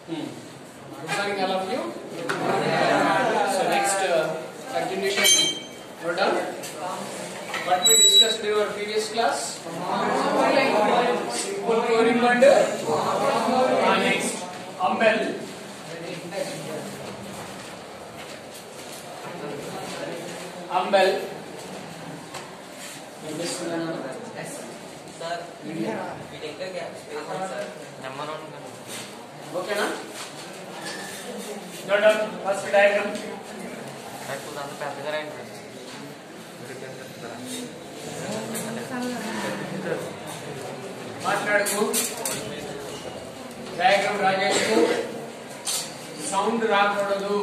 Good morning, all of you. So next continuation. Note down. What we discussed in our previous class? Simple correspond. Next, umbel. Umbel. Sir, we take the gap space, sir. Number on. Okay, na? Note down. First diagram. మాట్లాడుతూ diagram రాజేస్తూ sound రాకూడదు.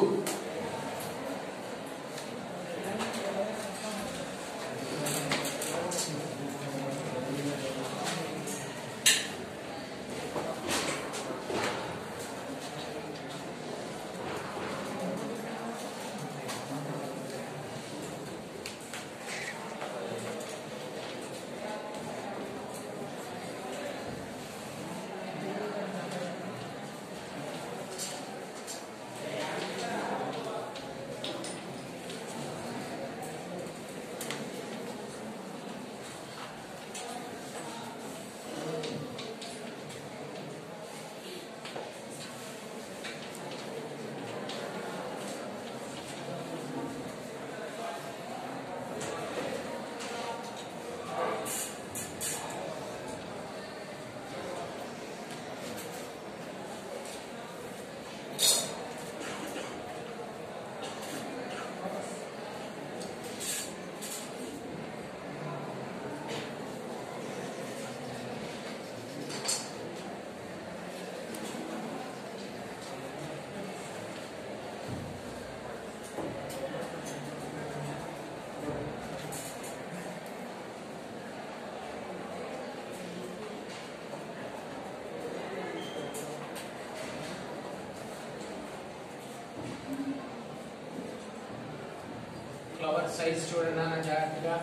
Flower size చూడండి నాన్న జాగ్రత్తగా.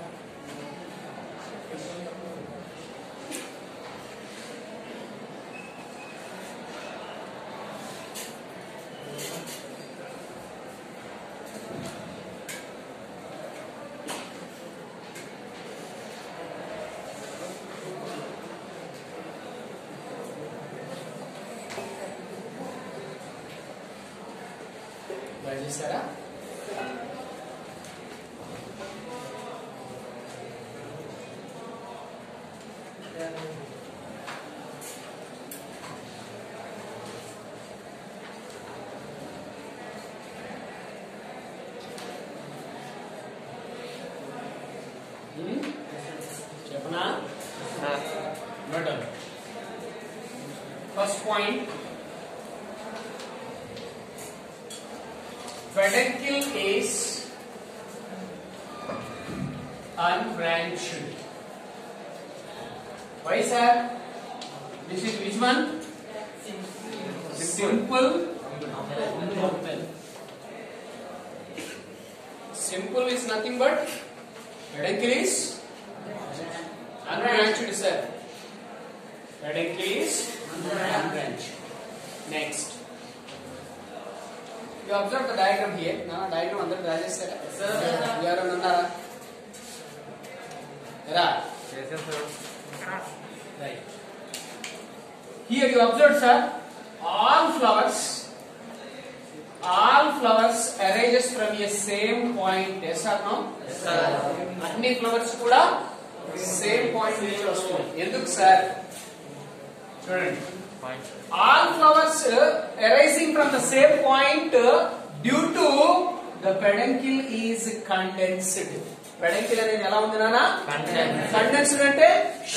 చేస్తారా? చెప్పనా? First point, peduncle is unbranched. Why, sir? This is which one? Simple. Simple is nothing but peduncle is unbranched, sir. Peduncle is unbranched. Next, you observe the diagram here. Now, diagram under draw chestara. Sir, you are unnara. Right. Yes, sir. Right. Here you observe, sir, all flowers arises from a same point. Yes or no? Yes, sir. Anni flowers kuda same point నుంచి వస్తాయి. ఎందుకు sir? చూడండి. All flowers arising from the same point due to the peduncle is condensed. Peduncle అనేది ఎలా ఉంది నాన్న? Condensed అంటే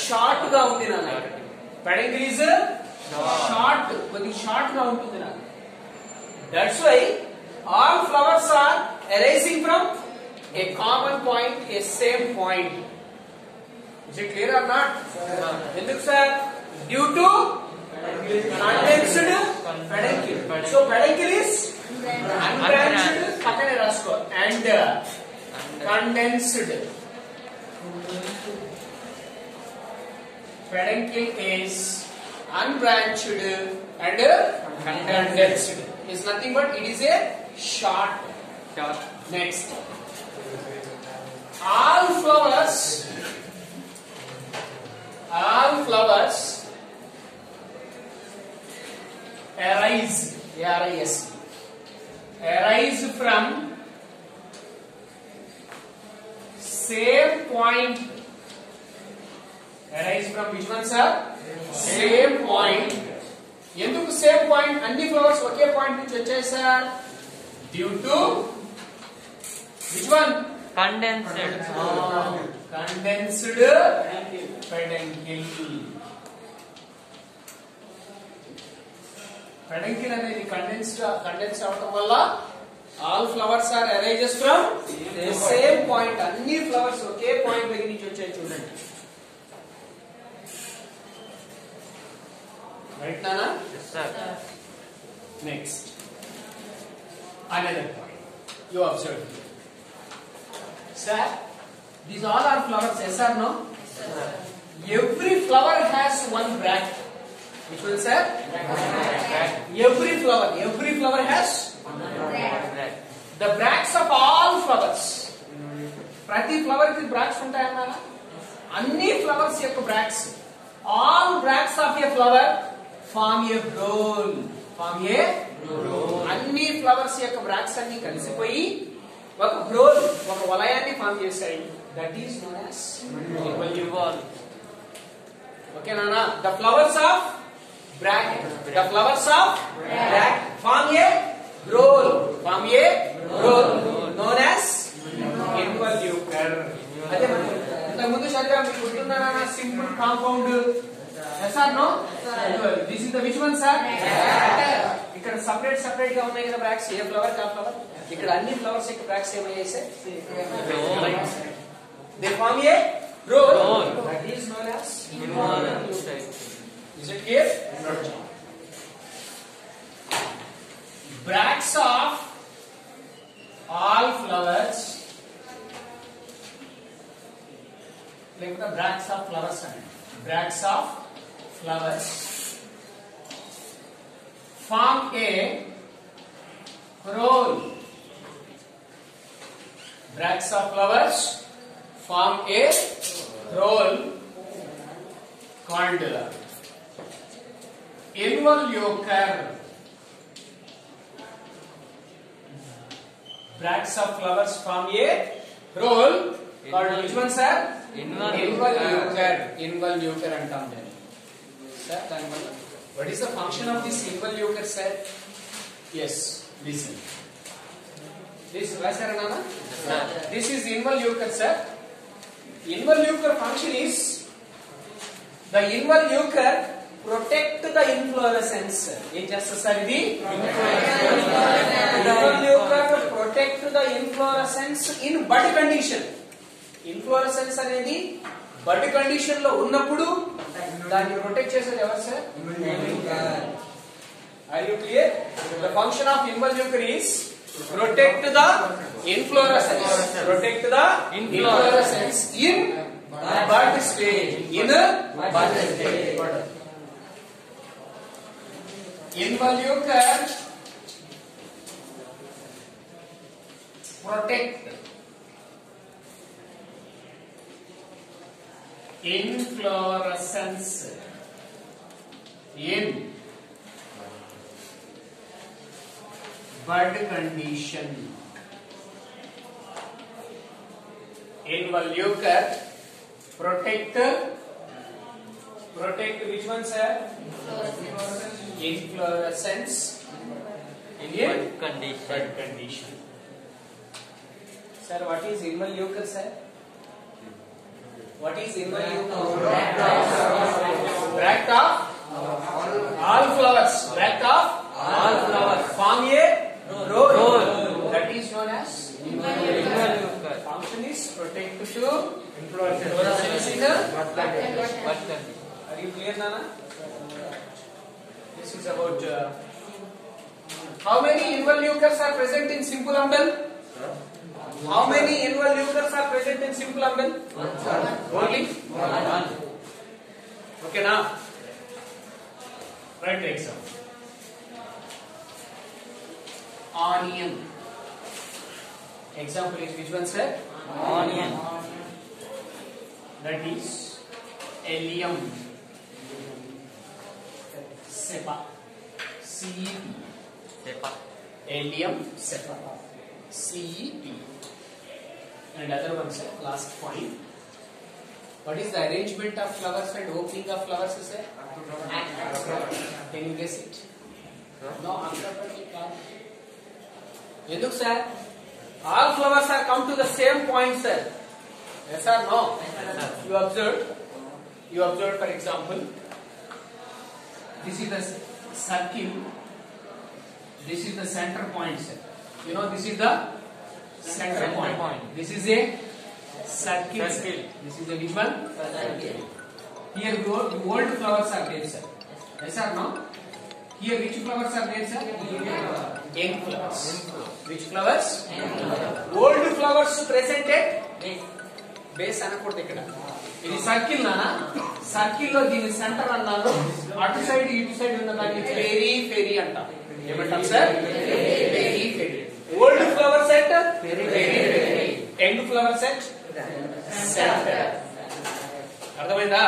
short గా ఉంది నాన్న. Peduncle is short, కొద్దిగా షార్ట్ గా ఉంటుంది నాన్న. That's why all flowers are arising from a common point, a same point. Is it clear or not? ఎందుకు sir? Due to condensed peduncle. So peduncle is unbranched. పక్కనే రాసుకో. And condensed. Peduncle is unbranched and condensed is nothing but it is a short. Next, all flowers arise from same point. Arise from which one, sir? Same point. ఎందుకు same point? అన్ని flowers ఒకే point నుంచి వచ్చాయి sir. Due to which one? Condensed. Condensed peduncle. Peduncle అనేది condense అవడం వల్ల all flowers are arises from the same point. అన్ని flowers ఒకే point దగ్గర నుంచి వచ్చాయి చూడండి. Right, Nana? Yes, sir. Next, another point you observe here. Sir, these all are flowers, yes or no? Yes, sir. Every flower has one bract. Which one, sir? Bract. Every flower has Bract. the bracts of all flowers. ప్రతి flower కి bracts ఉంటాయన్నా? అన్ని flowers యొక్క bracts, all bracts of a flower form a whole. అన్ని flowers యొక్క bracts అన్ని కలిసిపోయి ఒక హోల్, ఒక వలయాన్ని ఫామ్ చేశాయి. That is known as Evolve. Okay నానా? The flowers of bract form a roll, known as involucre. అదే మనం ఇంతకు ముందు చదివాం, మీకు గుర్తుందా? Simple compound. yes or no? This is the which one, sir? ఇక్కడ సెపరేట్ గా ఉన్నాయి కదా బ్రాక్ట్స్, ఏ ఫ్లవర్ కా ఫ్లవర్. ఇక్కడ అన్ని ఫ్లవర్స్ యొక్క బ్రాక్ట్స్ ఏమయ్యాయి sir? They form a roll. That is known as involucre. Is it clear? Bracts of all flowers, like the bracts of flowers, form a roll. Bracts of flowers form a roll called involucre. Bracts of flowers form a roll called which one, sir? Involucre అంటాం దాన్ని. Sir, what is the function of this involucre, sir? Yes, listen. This రాశారా నాన్న? This is involucre, sir. Involucre function is the involucre protect the inflorescence. ఏం చేస్తా sir ఇది? Involucre protect the inflorescence in bud condition. Inflorescence అనేది బడ్ condition లో ఉన్నప్పుడు దాన్ని protect చేసేది ఎవరు sir? Are you clear? The function of involucre is protect the inflorescence. In bud stage. Involucre protect inflorescence in bud condition. Involucre protect which one, sir? Inflorescence in Bud condition. Sir, what is involucre, sir? What is involucre? Bract of all flowers. Form a roll. That is known as involucre. Function is protect to inflorescence in bud condition. Are you clear, Nana? This is about how many involucres are present in simple umbel? How many involucres are present in simple umbel? Only one. Okay, now write the example. Onion. Example is which one, sir? Onion. That is allium. Cepa. CEP. Cepa. Allium cepa. CEP. And other one, sir. Last point. What is the arrangement of flowers and opening of flowers, sir? Can you guess it? No, acrobatic can't. Look, sir. All flowers are come to the same point, sir. Yes or no? You observed. You observed, for example, this is the circle. This is the center point, sir. You know, this is the center point. This is a circle. This is a which one? Here, the old flowers are there, sir. Yes or no? Here, which flowers are there, sir? Young flowers. Which flowers? Old flowers presented. Base అనకూడదు ఇక్కడ. ఇది circle నానా. Circle లో దీని centre అన్నాను. అటు side ఇటు side ఉన్న దాన్ని పెరిఫెరీ అంటాం. ఏమంటాం sir? Periphery. Old flower set periphery. Young flower set centre. అర్థమైందా?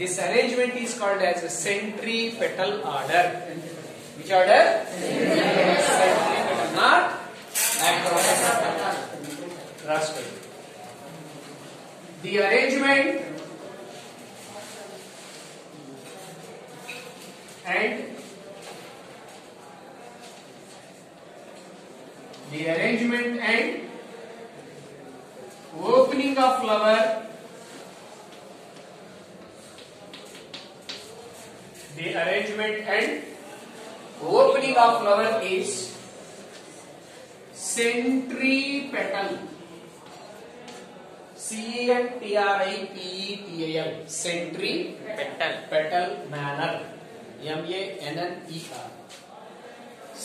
This arrangement is called as a centripetal order. Which order? Centripetal, not acrobatic. Rascal. The arrangement and opening of flower. The arrangement and opening of flower is centripetal. CENTRIPETAL. Centripetal manner. MANNER.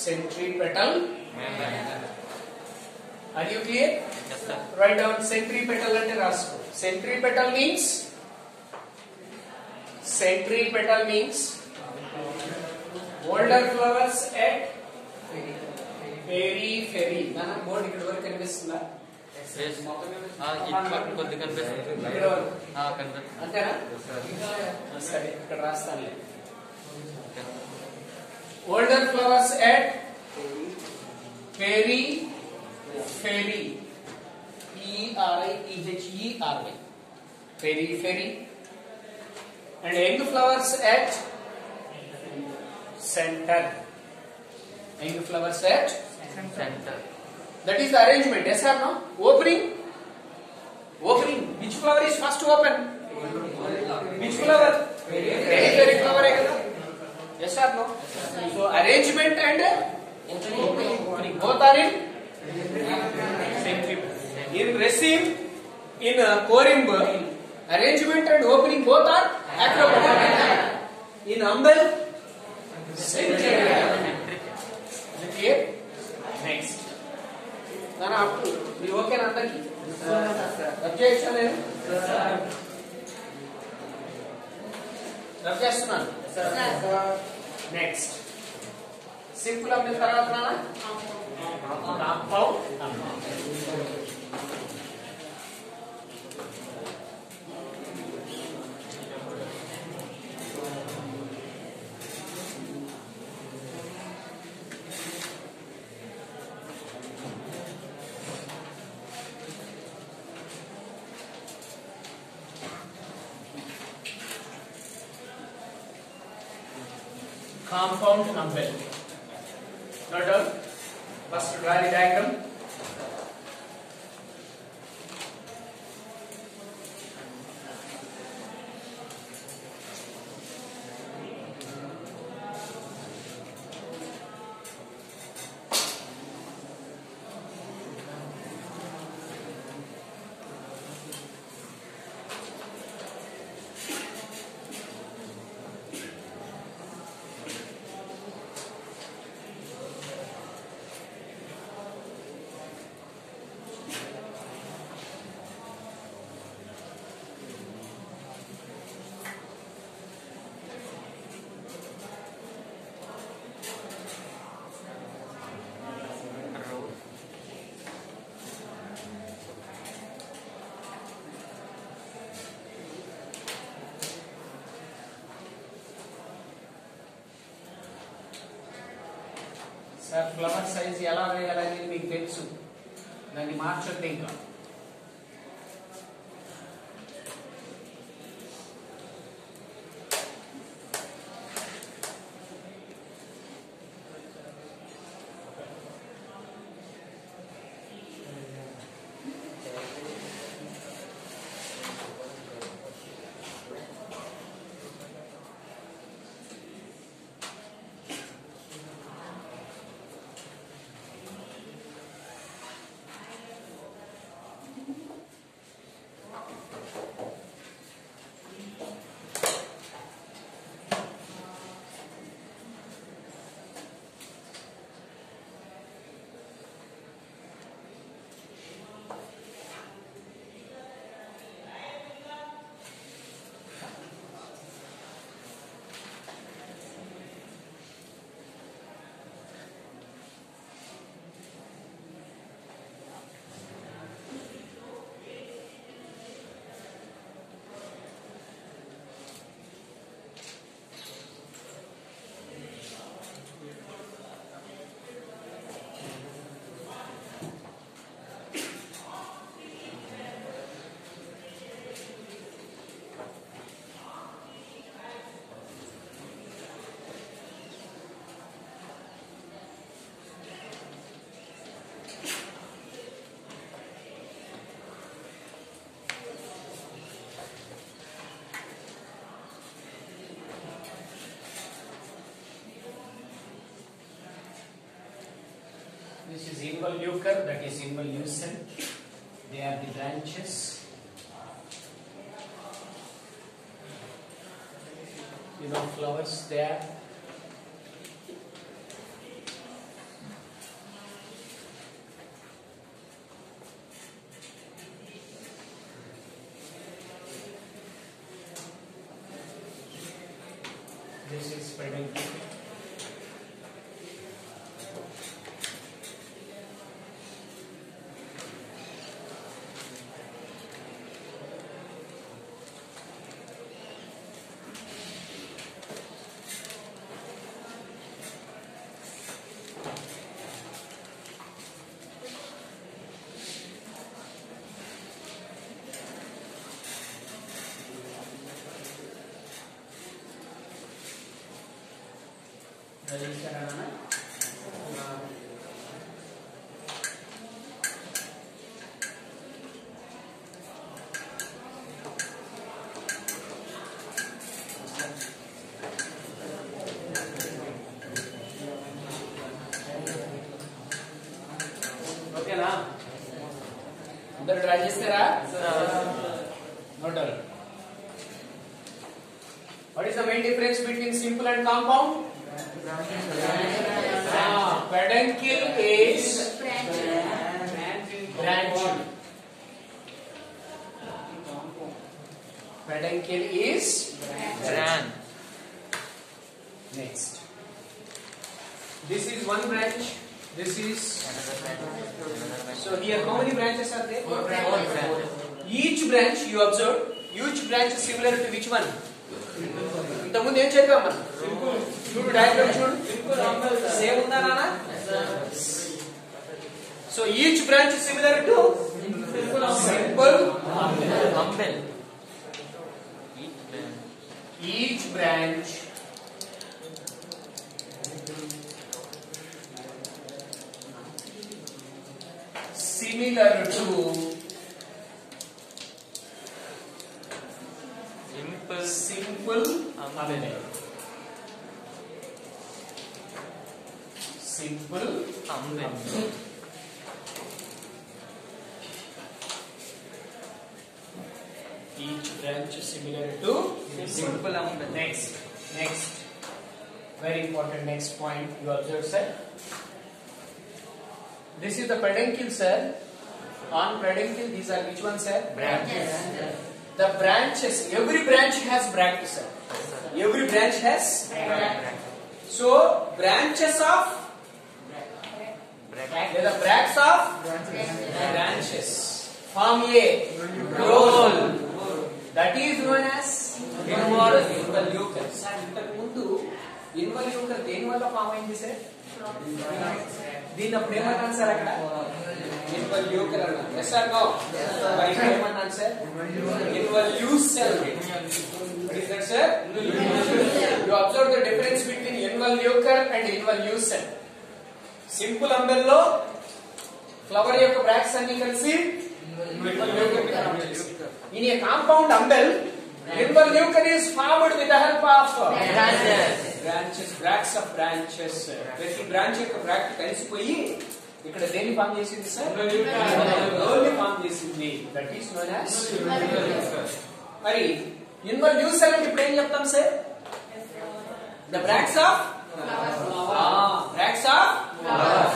Centripetal manner. Are you clear? Yes, sir. Write down centripetal and rasko. Centripetal means older flowers at periphery. Nana board ikkada varaku కనిపిస్తుందా? Yes. ఇక్కడ కొద్దిగా కనిపిస్తుంది. ఇక్కడ వరకు కనిపిస్తుంది. అంతేనా? సరే ఇక్కడ రాస్తానులే. Older flowers at periphery. PERIPHERY. Periphery. And young flowers at center. Young flowers at Center. that is the arrangement. Yes or no? Opening. Which flower is first open? Which flower? Periphery flower. Yes or no? So arrangement and opening both are in centripetal. In resin, in corimb, arrangement and opening both are acrobatic. In umbel, centripetal. Okay. Next. Nana, up to you. Okay, Nandaki. Objection లేదు. చేస్తున్నాను. Next simple అమ్మిన తర్వాత compound compound umbel. Note down. First draw the diagram. Sir flower size ఎలా వేయాలని మీకు తెలుసు, దాన్ని మార్చొద్దు ఇంకా. This is involucre, that is involucent. They are the branches. You know, flowers there. This is peduncle. ఓకేనా, అందరు డ్రా చేస్తారా? Note. What is the main difference between simple and compound? Peduncle is branch. Peduncle is branch. Next, this is one branch. This is another branch. So here, how many branches are there? 4 branches. Each branch you observe. Each branch is similar to which one? ఇంతకుముందు ఏం చెప్పాం మనం? చూడు diagram చూడు, same ఉందా నాన్న? So each branch similar to simple Umbel. Each branch similar to simple umbel. Simple umbel. Each branch similar to simple umbel. Next, very important next point you observe, sir. This is the peduncle, sir. On peduncle, these are which one, sir? Branches. The branches, every branch has bracts, sir. Every branch has bracts. So, branches of they are the bracts of branches form a roll. That is known as involucre. Sir, ఇంతకు ముందు involucre దేని వల్ల form అయింది sir? దీన్ని అప్పుడు ఏమంటాను sir అక్కడ involucre అన్నాను. Yes or no? బయట ఏమంటాను sir? Involucel. What is that, sir? You observe the difference between involucre and involucre. Simple umbel లో ఫ్లవర్ యొక్క బ్రాక్స్ అన్ని కలిసి involucre ని ఫార్మ్ చేస్తాయి. In a compound umbel, involucre is formed with the help of branches, bracts of branches. ప్రతి branch యొక్క bract కలిసిపోయి ఇక్కడ దేన్ని ఫార్మ్ చేసింది సార్? ఇన్వల్యూకర్ ఫార్మ్ చేసింది. That is known as involucre. మరి ఇన్వల్యూసర్ అంటే ఇప్పుడు ఏం చెప్తాం sir? The bracts of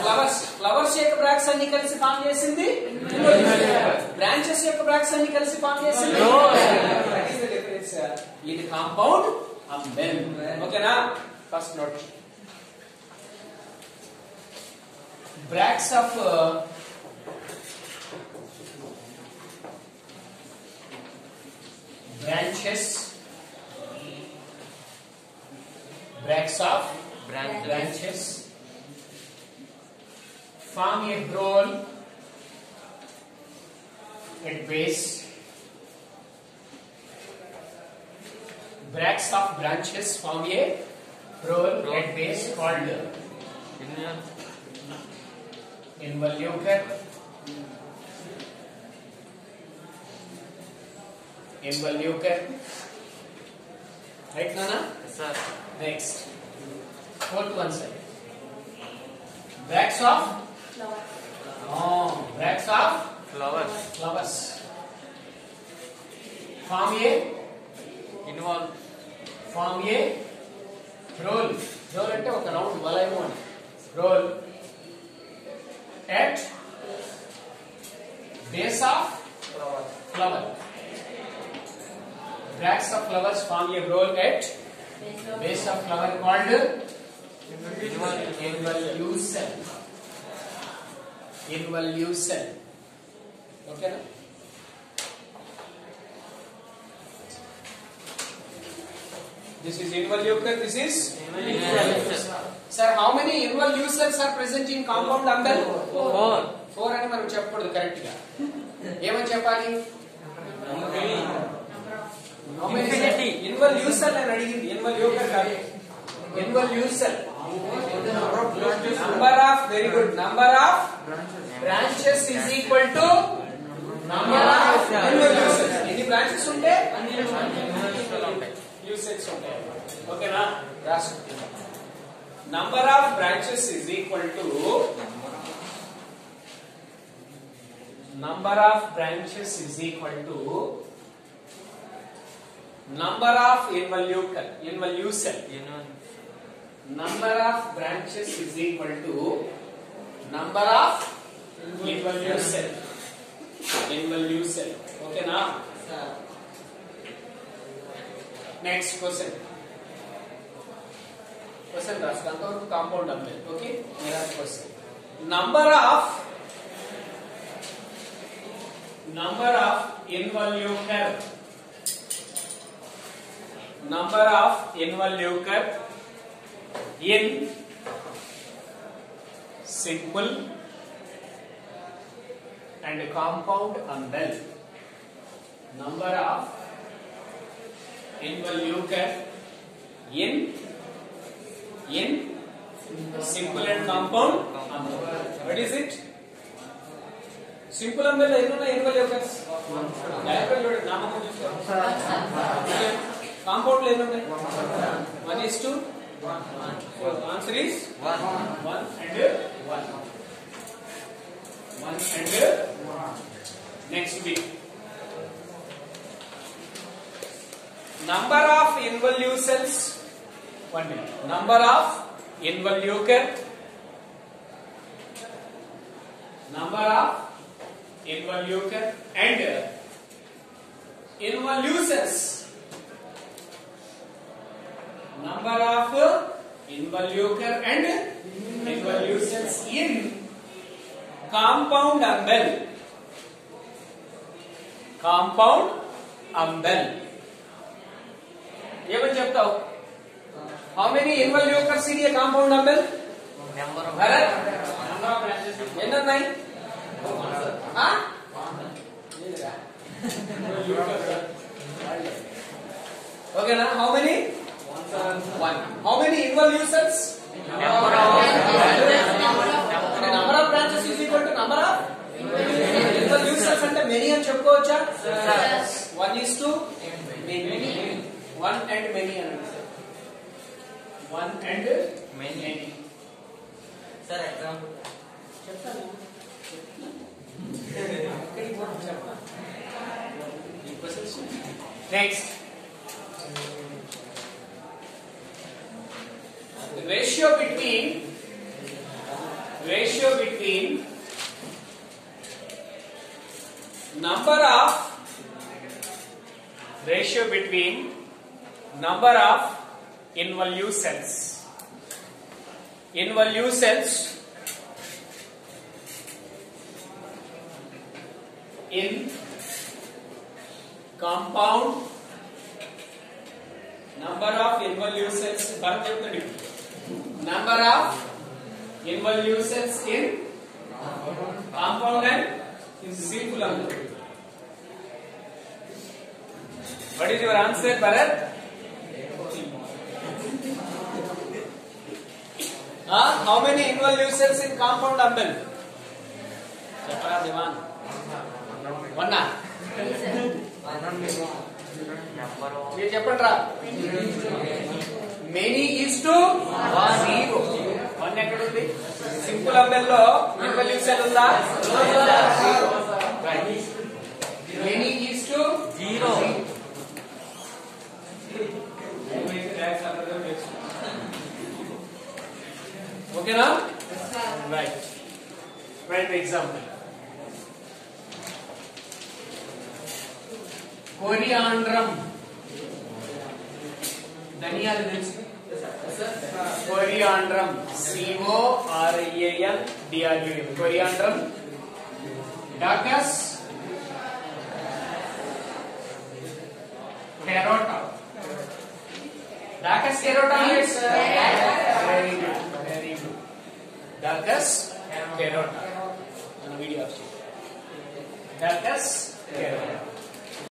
flowers. Flowers యొక్క బ్రాక్ట్స్ అన్ని కలిసి ఫార్మ్ చేసింది బ్రాంచెస్ యొక్క బ్రాక్ట్స్ అన్ని కలిసి ఫార్మ్ చేసింది. That is the difference. ఇది కాంపౌండ్ అంబెల్. ఓకేనా? First note bracts of branches, bracts of branches form a whorl at base. Bracts of branches form a whorl at base called involucre. Involucre. Right, Nana? Yes, sir. Next. Fourth one, sir. Bracts of bracts of Flowers. flowers. Form a roll. Roll అంటే ఒక round వలయము అని. Roll at base of flower. Bracts of flowers form a roll at base of flower called involucre. Involucre. Okay, na? This is involucre. This is Involucre. Sir, how many involucres are present in compound umbel? 4. 4 అని మనం చెప్పకూడదు correct గా. ఏమని చెప్పాలి? Infinity. ఇన్వల్యూసర్ అని అడిగింది. Involucre కాదు. ఇన్వల్యూసర్. Number of very good. Number of branches is equal to number of involucres. ఎన్ని బ్రాంచెస్ ఉంటే అన్ని involucres ఉంటాయి. ఓకేనా? రాసుకుందాం. Number of branches is equal to number of branches is equal to number of involucre. Number of branches is equal to number of involucre. Okay na? Next question. Question రాస్తాను compound umbel. Okay, next question. number of involucre. Number of involucre in simple and compound umbel. Number of involucre in simple and compound umbel. What is it? Simple umbel ఎన్ని ఉన్నాయి involucres? Diagram చూడండి, నామకం చూస్తారు. Compound లో ఎన్ని ఉన్నాయి? 1:2. So answer is 1 and 1. Next week. Number of involucres. 1 minute. Number of involucre. Number of involucre and involucres. Number of involucre and involucres in compound umbel. Compound umbel. ఏమని చెప్తావు? How many involucres in a compound umbel? Number of Bharat ఎన్ని ఉన్నాయి ఓకేనా how many 1 how many involutions number of number of branches is equal to number of involutions అంటే many అని చెప్పుకోవచ్చా 1 is to many 1 and many అనండి sir 1 and many. Sir, example. చెప్తాను next ratio between number of involutions in compound number of involutions number of involutions in compound and in simple answer. What is your answer, Bharat? How many involutions in compound umbel? Chapra Devan. One. మీరు చెప్పండి రా many is to 1 ఎక్కడ ఉంది simple అంబెల్లో involution ఉందా many is to 0. ఓకేనా right right example coriandrum ధనియాలు తెలుసు coriandrum COREANDRUM coriandrum daucus carota daucus carota very good daucus carota video daucus carota